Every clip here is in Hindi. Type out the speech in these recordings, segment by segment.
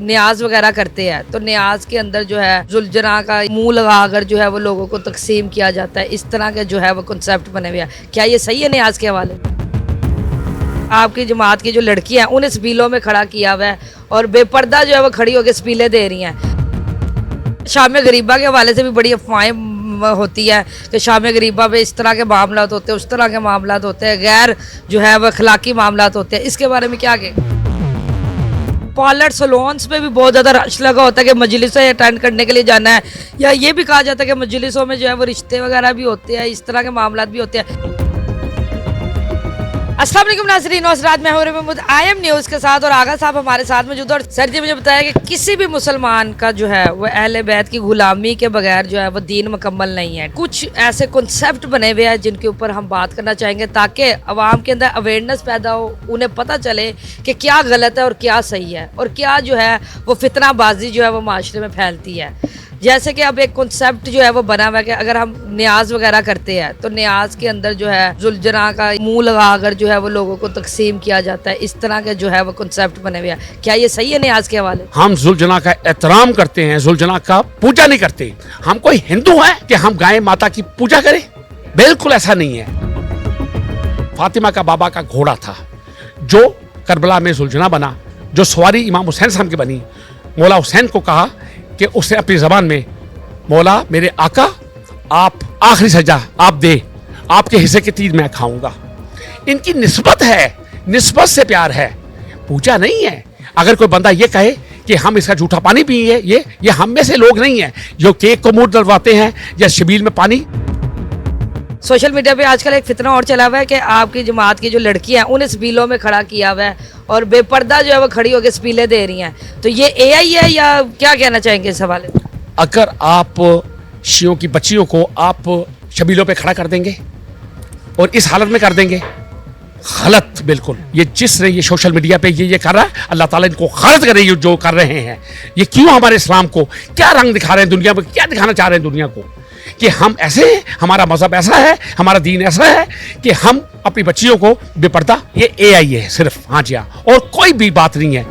न्याज वगैरह करते हैं तो न्याज के अंदर जो है जुलझना का मुंह लगाकर जो है वो लोगों को तकसीम किया जाता है, इस तरह के जो है वो कॉन्सेप्ट बने हुए हैं। क्या ये सही है न्याज के हवाले? आपकी जमात की जो लड़कियां हैं उन्हें स्पीलों में खड़ा किया हुआ है और बेपर्दा जो है वो खड़ी होकर स्पीलें दे रही हैं। शाम गरीबा के हवाले से भी बड़ी अफवाहें होती है कि शाम गरीबा पे इस तरह के मामला होते हैं, उस तरह के मामला होते हैं, गैर जो है वो अखलाकी मामला होते हैं। इसके बारे में क्या कहें? पार्लर सलोन्स पे भी बहुत ज़्यादा रश लगा होता है कि मजलिसें अटेंड करने के लिए जाना है, या ये भी कहा जाता है कि मजलिसों में जो है वो रिश्ते वगैरह भी होते हैं, इस तरह के मामला भी होते हैं। अस्सलाम वालेकुम नाज़रीन, मैं हूं IM न्यूज़ के साथ और आगा साहब हमारे साथ मौजूद। और सर जी मुझे बताया कि किसी भी मुसलमान का जो है वो अहले बैत की गुलामी के बगैर जो है वो दीन मुकम्मल नहीं है। कुछ ऐसे कॉन्सेप्ट बने हुए हैं जिनके ऊपर हम बात करना चाहेंगे ताकि अवाम के अंदर अवेयरनेस पैदा हो, उन्हें पता चले कि क्या गलत है और क्या सही है और क्या जो है वो फितनाबाजी जो है वो माशरे में फैलती है। जैसे कि अब एक कॉन्सेप्ट जो है वो बना हुआ है कि अगर हम न्याज वगैरह करते हैं तो न्याज के अंदर जो है जुलझना का मुंह लगाकर जो है वो लोगों को तकसीम किया जाता है, इस तरह के जो है वो कॉन्सेप्ट बने हुए हैं। क्या ये सही है न्याज के हवाले? हम जुलझना का एहतराम करते हैं, जुलझना का पूजा नहीं करते। हम कोई हिंदू हैं कि हम गाय माता की पूजा करें? बिल्कुल ऐसा नहीं है। फातिमा का बाबा का घोड़ा था जो करबला में जुलझना बना, जो सवारी इमाम हुसैन साहब की बनी। मौला हुसैन को कहा कि उसने अपनी ज़बान में, मौला मेरे आका आप आखिरी सजा आप दे, आपके हिस्से की तीर मैं खाऊंगा। इनकी निस्बत है, निस्बत से प्यार है, पूजा नहीं है। अगर कोई बंदा ये कहे कि हम इसका जूठा पानी पिए, ये हम में से लोग नहीं हैं जो केक को मुंह डलवाते हैं या शबील में पानी। सोशल मीडिया पे आजकल एक फितना और चला हुआ है कि आपकी जमात की जो लड़कियां हैं उन्हें स्पीलों में खड़ा किया हुआ है और बेपर्दा जो है वो खड़ी होकर स्पीलें दे रही हैं। तो ये AI है या क्या कहना चाहेंगे इस हवाले? अगर आप शियों की बच्चियों को आप शबीलों पे खड़ा कर देंगे और इस हालत में कर देंगे, गलत बिल्कुल। ये जिसने ये सोशल मीडिया पे ये कर रहा है, अल्लाह ताला इनको गलत करे जो कर रहे हैं। ये क्यों हमारे इस्लाम को क्या रंग दिखा रहे हैं दुनिया में, क्या दिखाना चाह रहे हैं दुनिया को कि हम ऐसे हैं, हमारा मजहब ऐसा है, हमारा दीन ऐसा है कि हम अपनी बच्चियों को बेपर्दा। ये AI है सिर्फ, हाँ जी हाँ, और कोई भी बात नहीं है।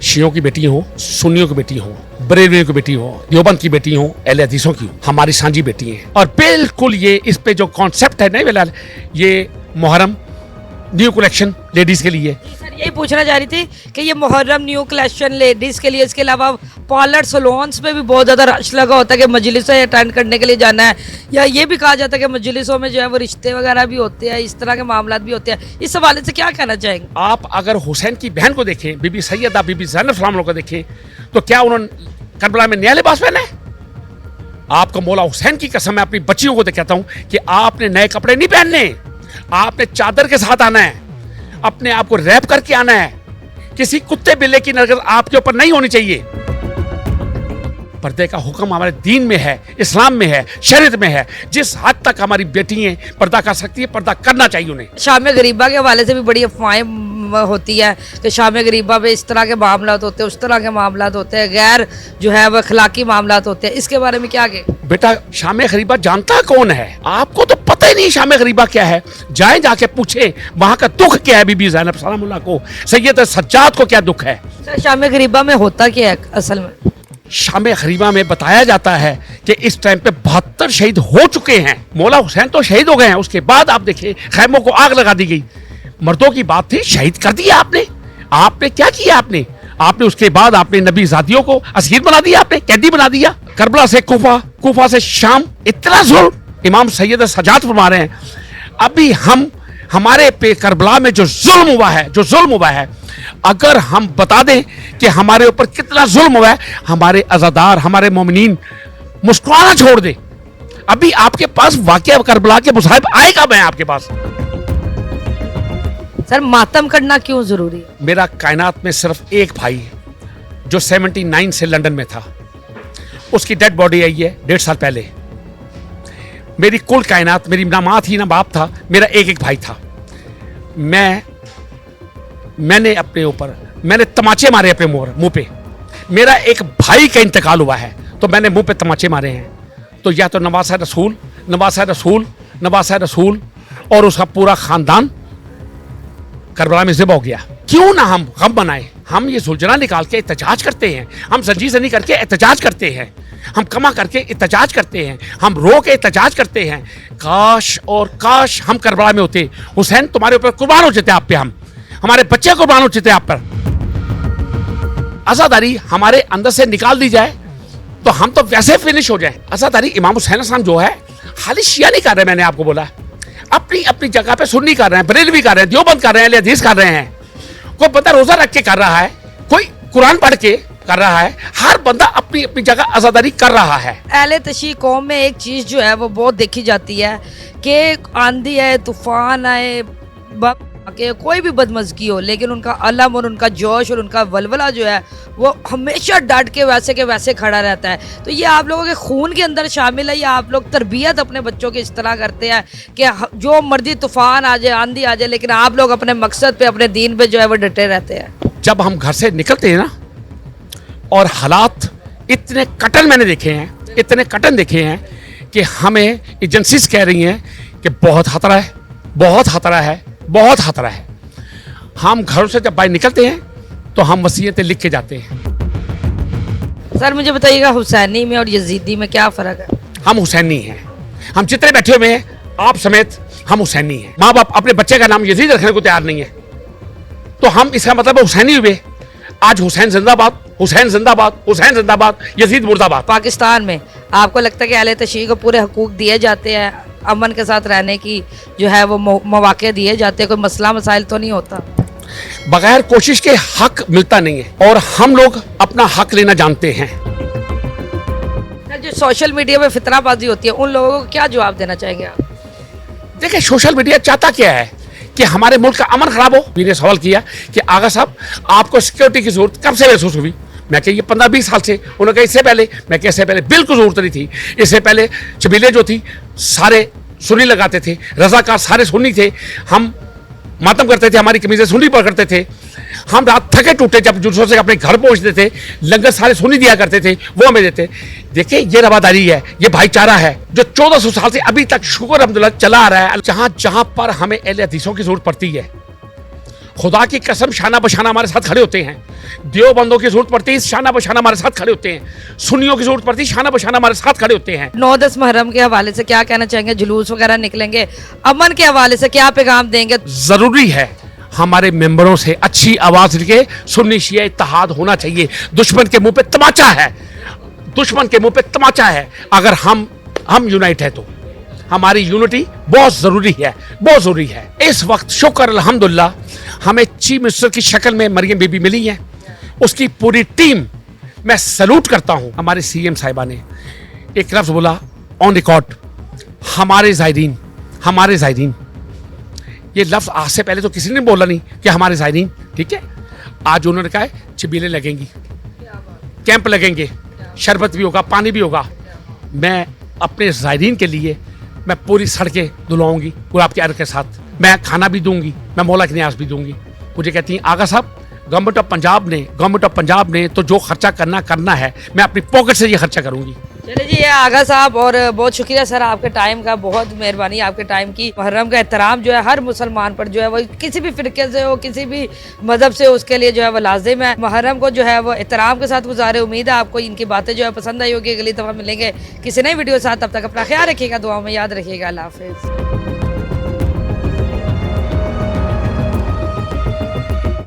शियों की बेटी हो, सुन्नियों की बेटी हो, बरेलवियों की बेटी हो, देवबंद की बेटी हो, अहले हदीसों की, हमारी सांझी बेटी हैं। और बिल्कुल ये इस पे जो कॉन्सेप्ट है नहीं बिलाल, ये मुहर्रम न्यू कलेक्शन लेडीज के लिए। सर यही पूछना चाह रही थी कि ये मुहर्रम न्यू कलेक्शन लेडीज के लिए, इसके अलावा पार्लर सलोन्स पे भी बहुत ज़्यादा रश लगा होता है कि मजलिसें अटेंड करने के लिए जाना है, या ये भी कहा जाता है कि मजलिसों में जो है वो रिश्ते वगैरह भी होते हैं, इस तरह के मामला भी होते हैं। इस हवाले से क्या कहना चाहेंगे? आप अगर हुसैन की बहन को देखें, बीबी सैयदा बीबी ज़ैनब सलाम को देखें, तो क्या उन्होंने करबला में नया लिबास पहना है? आपको मौला हुसैन की कसम, मैं अपनी बच्चियों को कहता हूँ कि आपने नए कपड़े नहीं पहनने, आपने चादर के साथ आना है, अपने आप को रैप करके आना है। किसी कुत्ते बिल्ले की नजर आपके ऊपर नहीं होनी चाहिए। पर्दे का हुक्म हमारे दीन में है, इस्लाम में है, शरीयत में है। जिस हद तक हमारी बेटियां पर्दा कर सकती है, पर्दा करना चाहिए उन्हें। शाम गरीबा के हवाले से भी बड़ी अफवाहें होती है कि शाम गरीबा पे इस तरह के मामला होते हैं, उस तरह के मामला होते हैं, गैर जो है वो अखलाकी मामला होते हैं। इसके बारे में क्या कहें? बेटा शाम गरीबा जानता कौन है? आपको तो पता ही नहीं शाम गरीबा क्या है। जाए जाके पूछे वहां का दुख क्या है। बीबी ज़ैनब सलामुल्लाह को, सैयद सज्जाद को क्या दुख है? सर शाम गरीबा में होता क्या है असल में? शाम गरीबा में बताया जाता है कि इस टाइम पे 72 शहीद हो चुके हैं। मौला हुसैन तो शहीद हो गए हैं, उसके बाद आप देखिए खैमों को आग लगा दी गई। मर्दों की बात थी, शहीद कर दिया आपने क्या किया? आपने उसके बाद आपने नबी ज़ादियों को असीर बना दिया, आपने कैदी बना दिया। करबला से कूफा, कूफा से शाम, इतना जुल्म इमाम सैयद सज्जाद फरमा रहे हैं। अभी हमारे पे करबला में जो जुल्म हुआ है, अगर हम बता दें कि हमारे ऊपर कितना जुल्म हुआ है, हमारे अज़ादार, हमारे मोमिनीन मुस्कुराना छोड़ दे। अभी आपके पास वाक़या करबला के मुसाहिब आएगा मैं आपके पास। सर मातम करना क्यों जरूरी है? मेरा कायनात में सिर्फ एक भाई है जो 79 से लंदन में था, उसकी डेड बॉडी आई है 1.5 साल पहले। मेरी कुल कायनात, मेरी ना माँ थी ना बाप था, मेरा एक भाई था। मैंने अपने ऊपर तमाचे मारे अपने मुंह पे। मेरा एक भाई का इंतकाल हुआ है तो मैंने मुंह पे तमाचे मारे हैं। तो या तो नवासा रसूल और उसका पूरा खानदान करबला में ज़िबा हो गया। क्यों ना हम गम मनाएं, हम ये सुलझना निकाल के एहतजाज करते हैं, हम जंजी जनी करके एहतजाज करते हैं, हम कमा करके एहतजाज करते हैं, हम रो के एहतजाज करते हैं। काश और काश हम करबला में होते, हुसैन तुम्हारे ऊपर कुर्बान हो जाते, आप पे हम, हमारे बच्चे कुर्बान हो जाते आप पर। आज़ादारी हमारे अंदर से निकाल दी जाए तो हम तो वैसे फिनिश हो जाए। आज़ादारी इमाम हुसैन साहब जो है खाली शिया नहीं कर रहे, मैंने आपको बोला, अपनी अपनी जगह पे सुन्नी कर रहे हैं, बरेलवी कर रहे हैं, देवबंद कर रहे हैं, हदीस कर रहे हैं। कोई बंदा रोजा रख के कर रहा है, कोई कुरान पढ़ के कर रहा है, हर बंदा अपनी अपनी जगह आज़ादारी कर रहा है। अहले तशी कौम में एक चीज़ जो है वो बहुत देखी जाती है कि आंधी आए, तूफान आए, के कोई भी बदमज़गी हो, लेकिन उनका अलम और उनका जोश और उनका वलवला जो है वो हमेशा डट के वैसे खड़ा रहता है। तो ये आप लोगों के खून के अंदर शामिल है, या आप लोग तरबियत अपने बच्चों की इस तरह करते हैं कि जो मर्जी तूफान आ जाए, आंधी आ जाए, लेकिन आप लोग अपने मकसद पे, अपने दीन पे जो है वो डटे रहते हैं? जब हम घर से निकलते हैं ना, और हालात इतने कटन मैंने देखे हैं, इतने कटन देखे हैं कि हमें एजेंसीज कह रही हैं कि बहुत खतरा है, बहुत खतरा है, बहुत खतरा है। हम घरों से जब बाहर निकलते हैं तो हम वसीयतें लिख के जाते हैं। सर मुझे बताइएगा, हुसैनी में और यजीदी में क्या फ़र्क है? हम हुसैनी हैं, हम जितने बैठे हुए हैं आप समेत हम हुसैनी हैं। माँ बाप अपने बच्चे का नाम यजीद रखने को तैयार नहीं है, तो हम इसका मतलब हुसैनी हुए। आज हुसैन जिंदाबाद, हुसैन जिंदाबाद, हुसैन जिंदाबाद, यजीद मुर्दाबाद। पाकिस्तान में आपको लगता है कि अहले तशय्युअ को पूरे हकूक दिए जाते हैं, अमन के साथ रहने की जो है वो मौके दिए जाते हैं, कोई मसला मसाइल तो नहीं होता? बगैर कोशिश के हक मिलता नहीं है, और हम लोग अपना हक लेना जानते हैं। जो सोशल मीडिया पे फितराबाजी होती है, उन लोगों को क्या जवाब देना चाहेंगे आप? देखिए, सोशल मीडिया चाहता क्या है कि हमारे मुल्क का अमन खराब हो। मैंने सवाल किया कि आगा साहब आपको सिक्योरिटी की जरूरत कब से महसूस हुई? मैं कहा ये 15-20 साल से। उन्होंने कहा इससे पहले? मैं कहा इससे पहले बिल्कुल जरूरत नहीं थी। इससे पहले चबीले जो थी सारे सुन्नी लगाते थे, रजाकार सारे सुन्नी थे, हम मातम करते थे, हमारी कमीजें सुन्नी पर करते थे, हम रात थके टूटे जब जुलूसों से अपने घर पहुंचते थे, लंगर सारे सुन्नी दिया करते थे, वो हमें देते। देखिए ये रवादारी है, ये भाईचारा है जो 1400 साल से अभी तक शुक्र अल्हम्दुलिल्लाह चला आ रहा है। जहां जहां पर हमें अहले हदीसों की जरूरत पड़ती है, खुदा की कसम शाना बशाना हमारे साथ खड़े होते हैं। देवबंदों की जरूरत पड़ती है, शाना बशाना हमारे साथ खड़े होते हैं। सुन्नियों की जरूरत पड़ती है, शाना बशाना हमारे साथ खड़े होते हैं। 9-10 मुहर्रम के हवाले से क्या कहना चाहेंगे? जुलूस वगैरह निकलेंगे, अमन के हवाले से क्या पैगाम देंगे? जरूरी है हमारे मेंबरों से अच्छी आवाज लेके सुन्नी शिया इत्तेहाद होना चाहिए। दुश्मन के मुंह पे तमाचा है, दुश्मन के मुंह पे तमाचा है। अगर हम यूनाइट है तो हमारी यूनिटी बहुत जरूरी है, बहुत जरूरी है। इस वक्त शुक्र अल्हम्दुलिल्लाह हमें चीफ मिनिस्टर की शक्ल में मरियम बीबी मिली है, उसकी पूरी टीम मैं सैल्यूट करता हूं। हमारे सीएम साहिबा ने एक लफ्ज बोला ऑन रिकॉर्ड, हमारे ज़ायरीन, हमारे ज़ायरीन। ये लफ्ज आज से पहले तो किसी ने बोला नहीं कि हमारे ज़ायरीन, ठीक है। आज उन्होंने कहा है चबीले लगेंगी, कैंप लगेंगे, शरबत भी होगा, पानी भी होगा। मैं अपने ज़ायरीन के लिए मैं पूरी सड़कें धुलवाऊंगी गुलाब के अर्घ के साथ, मैं खाना भी दूंगी, मैं मौला की न्याज भी दूंगी। मुझे कहती हैं आगा साहब गवर्नमेंट ऑफ पंजाब ने तो जो खर्चा करना है, मैं अपनी पॉकेट से ये खर्चा करूंगी। चलिए जी, ये आगा साहब, और बहुत शुक्रिया सर आपके टाइम का, बहुत मेहरबानी आपके टाइम की। मुहर्रम का एहतराम जो है हर मुसलमान पर जो है वो किसी भी फिरके से हो, किसी भी मजहब से, उसके लिए जो है वो लाजिम है। मुहर्रम को जो है वो एहतराम के साथ गुजारे। उम्मीद है आपको इनकी बातें जो है पसंद आई होगी। अगली दफ़ा मिलेंगे किसी नई वीडियो के साथ, तब तक अपना ख्याल रखिएगा, दुआ में याद रखिएगा। अल्लाह हाफिज़।